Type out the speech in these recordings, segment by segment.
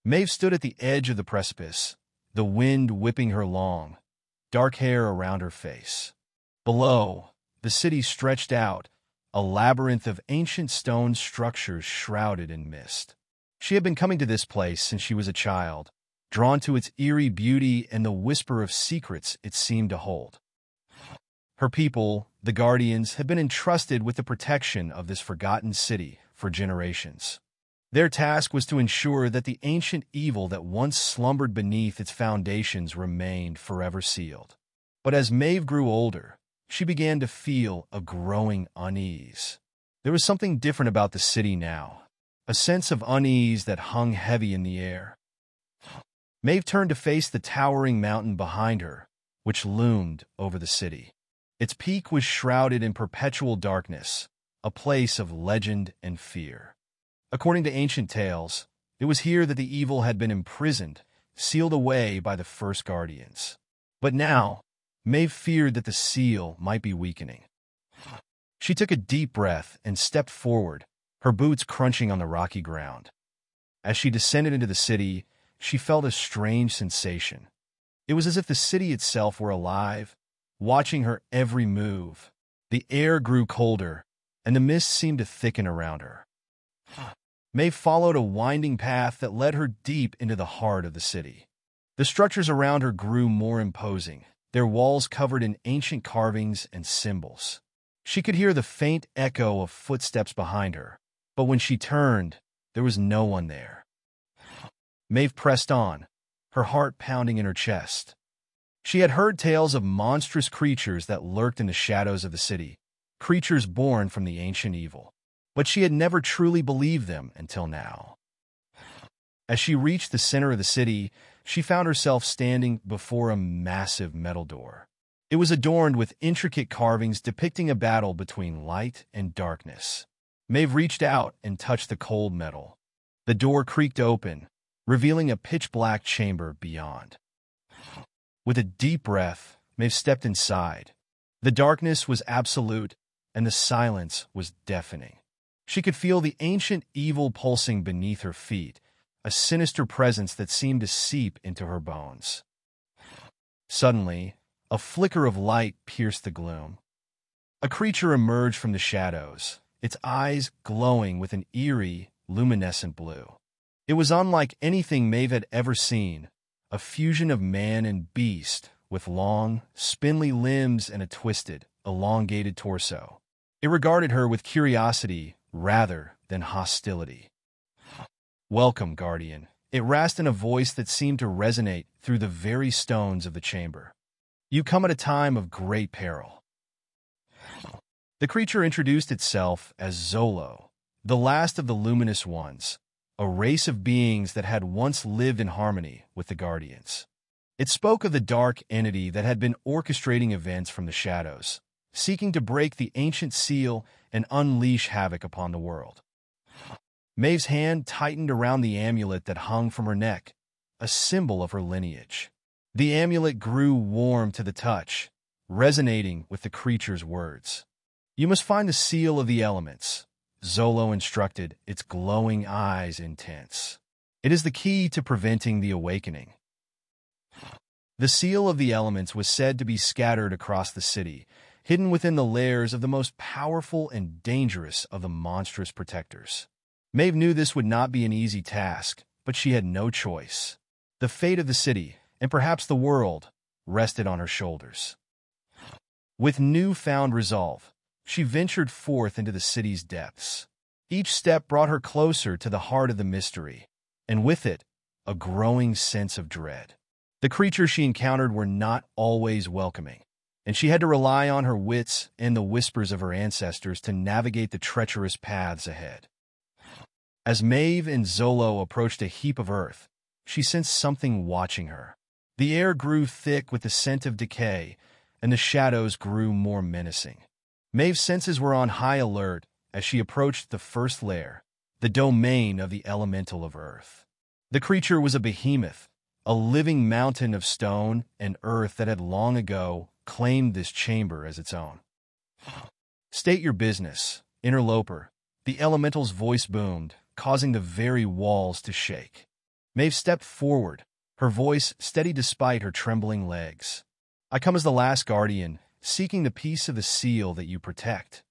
Maeve stood at the edge of the precipice, the wind whipping her long, dark hair around her face. Below, the city stretched out, a labyrinth of ancient stone structures shrouded in mist. She had been coming to this place since she was a child, drawn to its eerie beauty and the whisper of secrets it seemed to hold. Her people, the Guardians, had been entrusted with the protection of this forgotten city for generations. Their task was to ensure that the ancient evil that once slumbered beneath its foundations remained forever sealed. But as Maeve grew older, she began to feel a growing unease. There was something different about the city now, a sense of unease that hung heavy in the air. Maeve turned to face the towering mountain behind her, which loomed over the city. Its peak was shrouded in perpetual darkness, a place of legend and fear. According to ancient tales, it was here that the evil had been imprisoned, sealed away by the first Guardians. But now, Maeve feared that the seal might be weakening. She took a deep breath and stepped forward, her boots crunching on the rocky ground. As she descended into the city, she felt a strange sensation. It was as if the city itself were alive, watching her every move. The air grew colder, and the mist seemed to thicken around her. Maeve followed a winding path that led her deep into the heart of the city. The structures around her grew more imposing, their walls covered in ancient carvings and symbols. She could hear the faint echo of footsteps behind her, but when she turned, there was no one there. Maeve pressed on, her heart pounding in her chest. She had heard tales of monstrous creatures that lurked in the shadows of the city, creatures born from the ancient evil. But she had never truly believed them until now. As she reached the center of the city, she found herself standing before a massive metal door. It was adorned with intricate carvings depicting a battle between light and darkness. Maeve reached out and touched the cold metal. The door creaked open, revealing a pitch-black chamber beyond. With a deep breath, Maeve stepped inside. The darkness was absolute, and the silence was deafening. She could feel the ancient evil pulsing beneath her feet, a sinister presence that seemed to seep into her bones. Suddenly, a flicker of light pierced the gloom. A creature emerged from the shadows, its eyes glowing with an eerie, luminescent blue. It was unlike anything Maeve had ever seen, a fusion of man and beast, with long, spindly limbs and a twisted, elongated torso. It regarded her with curiosity rather than hostility. "Welcome, Guardian," it rasped in a voice that seemed to resonate through the very stones of the chamber. "You come at a time of great peril." The creature introduced itself as Zolo, the last of the luminous ones, a race of beings that had once lived in harmony with the Guardians. It spoke of the dark entity that had been orchestrating events from the shadows, seeking to break the ancient seal and unleash havoc upon the world. Maeve's hand tightened around the amulet that hung from her neck, a symbol of her lineage. The amulet grew warm to the touch, resonating with the creature's words. "You must find the seal of the elements," Zolo instructed, its glowing eyes intense. "It is the key to preventing the awakening." The seal of the elements was said to be scattered across the city, hidden within the lairs of the most powerful and dangerous of the monstrous protectors. Maeve knew this would not be an easy task, but she had no choice. The fate of the city, and perhaps the world, rested on her shoulders. With newfound resolve, she ventured forth into the city's depths. Each step brought her closer to the heart of the mystery, and with it, a growing sense of dread. The creatures she encountered were not always welcoming, and she had to rely on her wits and the whispers of her ancestors to navigate the treacherous paths ahead. As Maeve and Zolo approached a heap of earth, she sensed something watching her. The air grew thick with the scent of decay, and the shadows grew more menacing. Maeve's senses were on high alert as she approached the first lair, the domain of the elemental of earth. The creature was a behemoth, a living mountain of stone and earth that had long ago claimed this chamber as its own. "State your business, interloper," the elemental's voice boomed, causing the very walls to shake. Maeve stepped forward, her voice steady despite her trembling legs. I come as the last guardian, seeking the piece of the seal that you protect.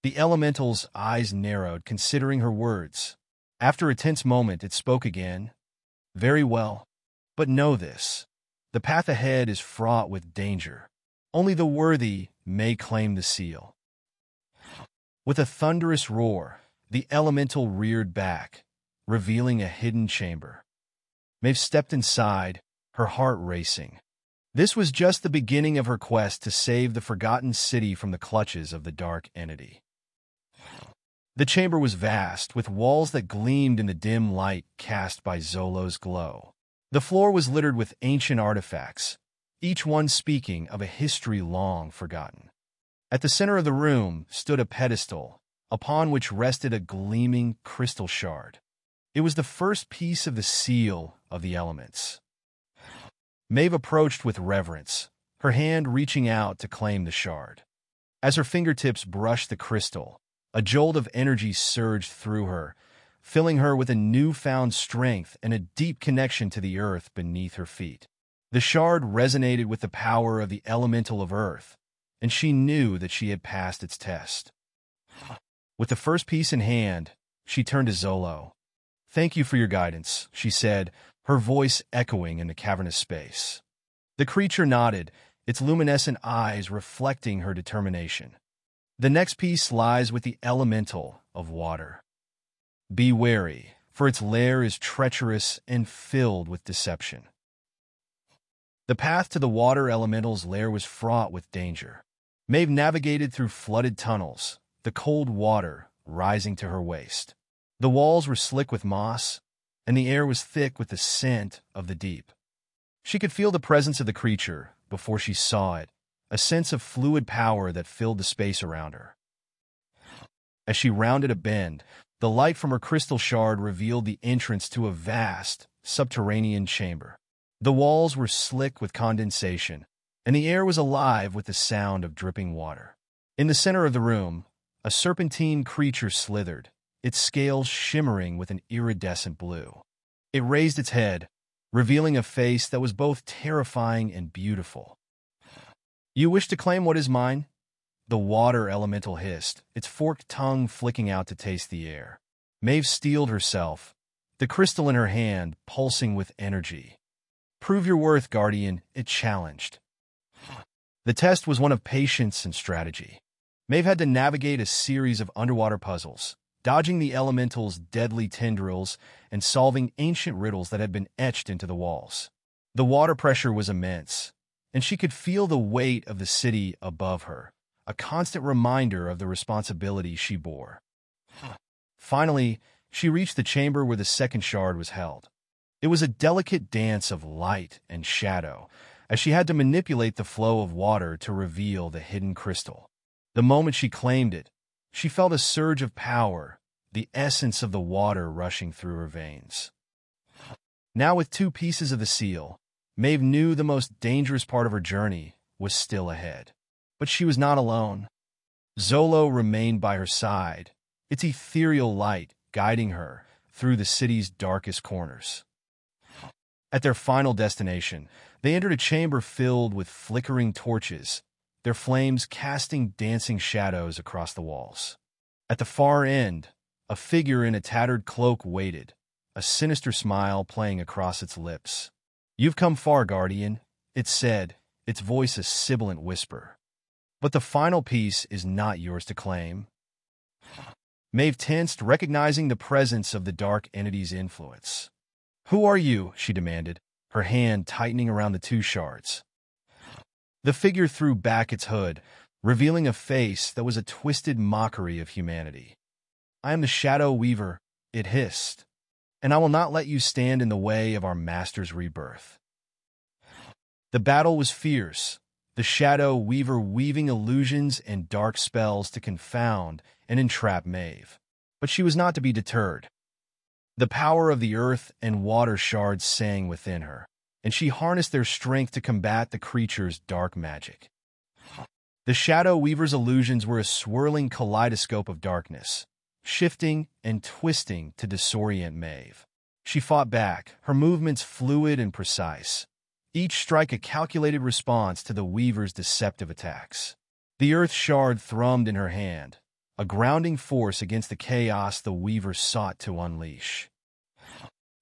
The elemental's eyes narrowed, considering her words. After a tense moment, it spoke again. Very well. But know this. The path ahead is fraught with danger. Only the worthy may claim the seal. With a thunderous roar, the elemental reared back, revealing a hidden chamber. Maeve stepped inside, her heart racing. This was just the beginning of her quest to save the forgotten city from the clutches of the dark entity. The chamber was vast, with walls that gleamed in the dim light cast by Zolo's glow. The floor was littered with ancient artifacts, each one speaking of a history long forgotten. At the center of the room stood a pedestal, upon which rested a gleaming crystal shard. It was the first piece of the seal of the elements. Maeve approached with reverence, her hand reaching out to claim the shard. As her fingertips brushed the crystal, a jolt of energy surged through her, filling her with a newfound strength and a deep connection to the earth beneath her feet. The shard resonated with the power of the elemental of earth, and she knew that she had passed its test. With the first piece in hand, she turned to Zolo. "Thank you for your guidance," she said, her voice echoing in the cavernous space. The creature nodded, its luminescent eyes reflecting her determination. "The next piece lies with the elemental of water. Be wary, for its lair is treacherous and filled with deception." The path to the water elemental's lair was fraught with danger. Maeve navigated through flooded tunnels, the cold water rising to her waist. The walls were slick with moss, and the air was thick with the scent of the deep. She could feel the presence of the creature before she saw it, a sense of fluid power that filled the space around her. As she rounded a bend, the light from her crystal shard revealed the entrance to a vast, subterranean chamber. The walls were slick with condensation, and the air was alive with the sound of dripping water. In the center of the room, a serpentine creature slithered, its scales shimmering with an iridescent blue. It raised its head, revealing a face that was both terrifying and beautiful. "You wish to claim what is mine?" The water elemental hissed, its forked tongue flicking out to taste the air. Maeve steeled herself, the crystal in her hand pulsing with energy. "Prove your worth, Guardian," it challenged. The test was one of patience and strategy. Maeve had to navigate a series of underwater puzzles, dodging the elemental's deadly tendrils and solving ancient riddles that had been etched into the walls. The water pressure was immense, and she could feel the weight of the city above her, a constant reminder of the responsibility she bore. Finally, she reached the chamber where the second shard was held. It was a delicate dance of light and shadow, as she had to manipulate the flow of water to reveal the hidden crystal. The moment she claimed it, she felt a surge of power, the essence of the water rushing through her veins. Now with 2 pieces of the seal, Maeve knew the most dangerous part of her journey was still ahead. But she was not alone. Zolo remained by her side, its ethereal light guiding her through the city's darkest corners. At their final destination, they entered a chamber filled with flickering torches, their flames casting dancing shadows across the walls. At the far end, a figure in a tattered cloak waited, a sinister smile playing across its lips. "You've come far, Guardian," it said, its voice a sibilant whisper. "But the final piece is not yours to claim." Maeve tensed, recognizing the presence of the dark entity's influence. "Who are you?" she demanded, her hand tightening around the 2 shards. The figure threw back its hood, revealing a face that was a twisted mockery of humanity. "I am the Shadow Weaver," it hissed, "and I will not let you stand in the way of our master's rebirth." The battle was fierce, the Shadow Weaver weaving illusions and dark spells to confound and entrap Maeve. But she was not to be deterred. The power of the earth and water shards sang within her, and she harnessed their strength to combat the creature's dark magic. The Shadow Weaver's illusions were a swirling kaleidoscope of darkness, shifting and twisting to disorient Maeve. She fought back, her movements fluid and precise, each strike a calculated response to the Weaver's deceptive attacks. The earth shard thrummed in her hand, a grounding force against the chaos the Weaver sought to unleash.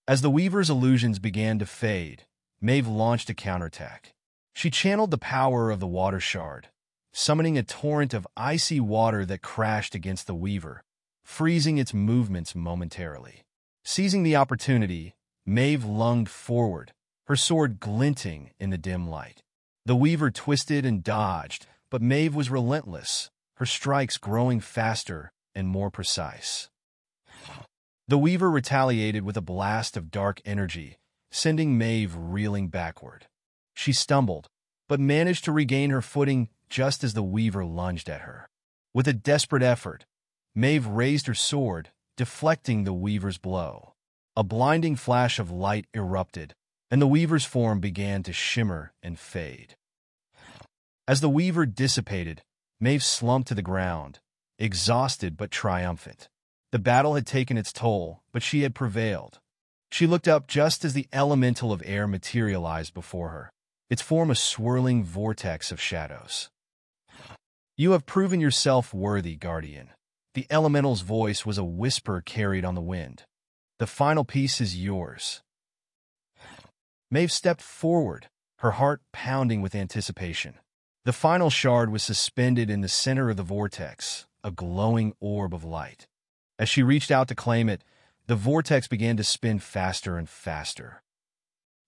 As the Weaver's illusions began to fade, Maeve launched a counterattack. She channeled the power of the water shard, summoning a torrent of icy water that crashed against the Weaver, freezing its movements momentarily. Seizing the opportunity, Maeve lunged forward, her sword glinting in the dim light. The Weaver twisted and dodged, but Maeve was relentless, her strikes growing faster and more precise. The Weaver retaliated with a blast of dark energy, sending Maeve reeling backward. She stumbled, but managed to regain her footing just as the Weaver lunged at her. With a desperate effort, Maeve raised her sword, deflecting the Weaver's blow. A blinding flash of light erupted, and the Weaver's form began to shimmer and fade. As the Weaver dissipated, Maeve slumped to the ground, exhausted but triumphant. The battle had taken its toll, but she had prevailed. She looked up just as the elemental of air materialized before her, its form a swirling vortex of shadows. "You have proven yourself worthy, Guardian." The elemental's voice was a whisper carried on the wind. "The final piece is yours." Maeve stepped forward, her heart pounding with anticipation. The final shard was suspended in the center of the vortex, a glowing orb of light. As she reached out to claim it, the vortex began to spin faster and faster.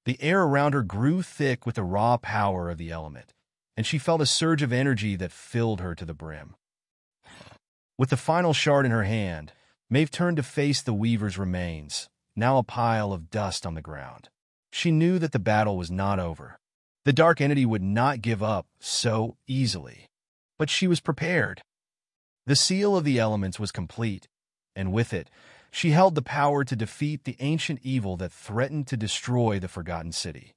The air around her grew thick with the raw power of the element, and she felt a surge of energy that filled her to the brim. With the final shard in her hand, Maeve turned to face the Weaver's remains, now a pile of dust on the ground. She knew that the battle was not over. The dark entity would not give up so easily. But she was prepared. The seal of the elements was complete, and with it, she held the power to defeat the ancient evil that threatened to destroy the Forgotten City.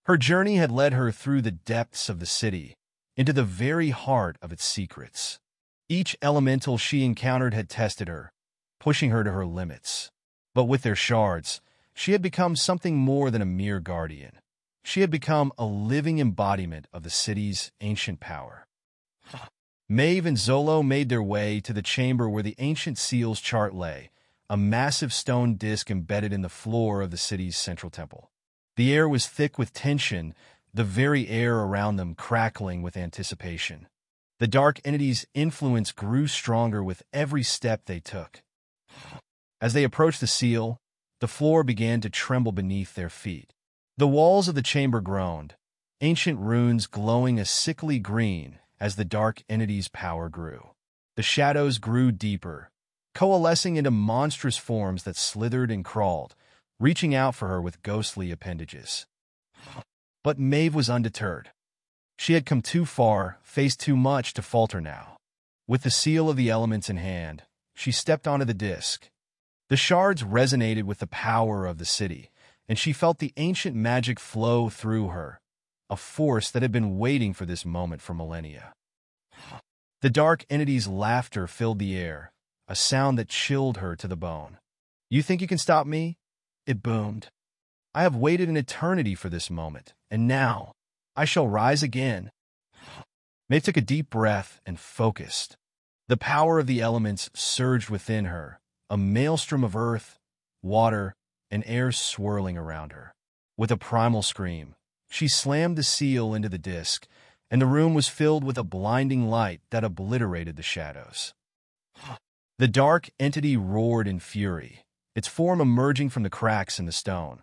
Her journey had led her through the depths of the city, into the very heart of its secrets. Each elemental she encountered had tested her, pushing her to her limits. But with their shards, she had become something more than a mere guardian. She had become a living embodiment of the city's ancient power. Maeve and Zolo made their way to the chamber where the ancient seal's chart lay, a massive stone disk embedded in the floor of the city's central temple. The air was thick with tension, the very air around them crackling with anticipation. The dark entity's influence grew stronger with every step they took. As they approached the seal, the floor began to tremble beneath their feet. The walls of the chamber groaned, ancient runes glowing a sickly green as the dark entity's power grew. The shadows grew deeper, coalescing into monstrous forms that slithered and crawled, reaching out for her with ghostly appendages. But Maeve was undeterred. She had come too far, faced too much to falter now. With the seal of the elements in hand, she stepped onto the disk. The shards resonated with the power of the city, and she felt the ancient magic flow through her, a force that had been waiting for this moment for millennia. The dark entity's laughter filled the air, a sound that chilled her to the bone. "You think you can stop me?" It boomed. "I have waited an eternity for this moment, and now I shall rise again." Maeve took a deep breath and focused. The power of the elements surged within her, a maelstrom of earth, water, and air swirling around her. With a primal scream, she slammed the seal into the disk, and the room was filled with a blinding light that obliterated the shadows. The dark entity roared in fury, its form emerging from the cracks in the stone,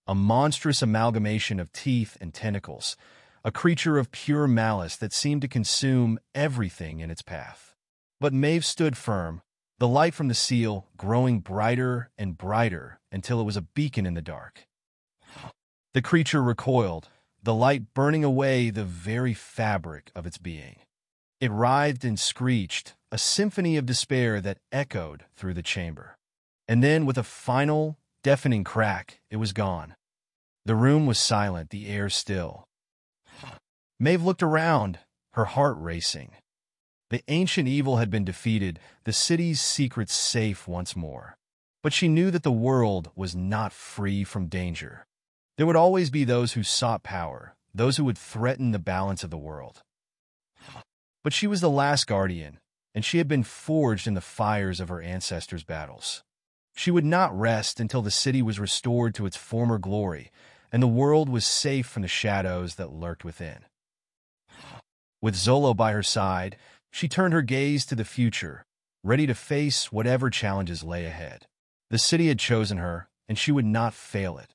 a monstrous amalgamation of teeth and tentacles, a creature of pure malice that seemed to consume everything in its path. But Maeve stood firm, the light from the seal growing brighter and brighter until it was a beacon in the dark. The creature recoiled, the light burning away the very fabric of its being. It writhed and screeched, a symphony of despair that echoed through the chamber. And then, with a final, deafening crack, it was gone. The room was silent, the air still. Maeve looked around, her heart racing. The ancient evil had been defeated, the city's secrets safe once more. But she knew that the world was not free from danger. There would always be those who sought power, those who would threaten the balance of the world. But she was the last guardian, and she had been forged in the fires of her ancestors' battles. She would not rest until the city was restored to its former glory, and the world was safe from the shadows that lurked within. With Zolo by her side, she turned her gaze to the future, ready to face whatever challenges lay ahead. The city had chosen her, and she would not fail it.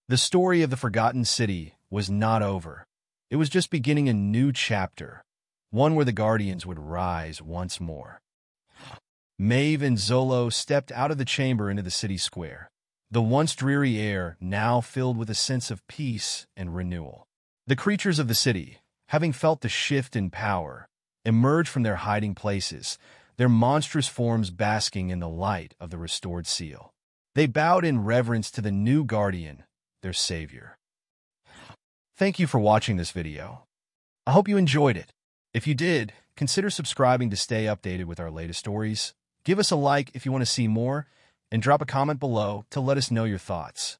The story of the Forgotten City was not over. It was just beginning a new chapter, one where the Guardians would rise once more. Maeve and Zolo stepped out of the chamber into the city square, the once dreary air now filled with a sense of peace and renewal. The creatures of the city, having felt the shift in power, emerged from their hiding places, their monstrous forms basking in the light of the restored seal. They bowed in reverence to the new guardian, their savior. Thank you for watching this video. I hope you enjoyed it. If you did, consider subscribing to stay updated with our latest stories. Give us a like if you want to see more, and drop a comment below to let us know your thoughts.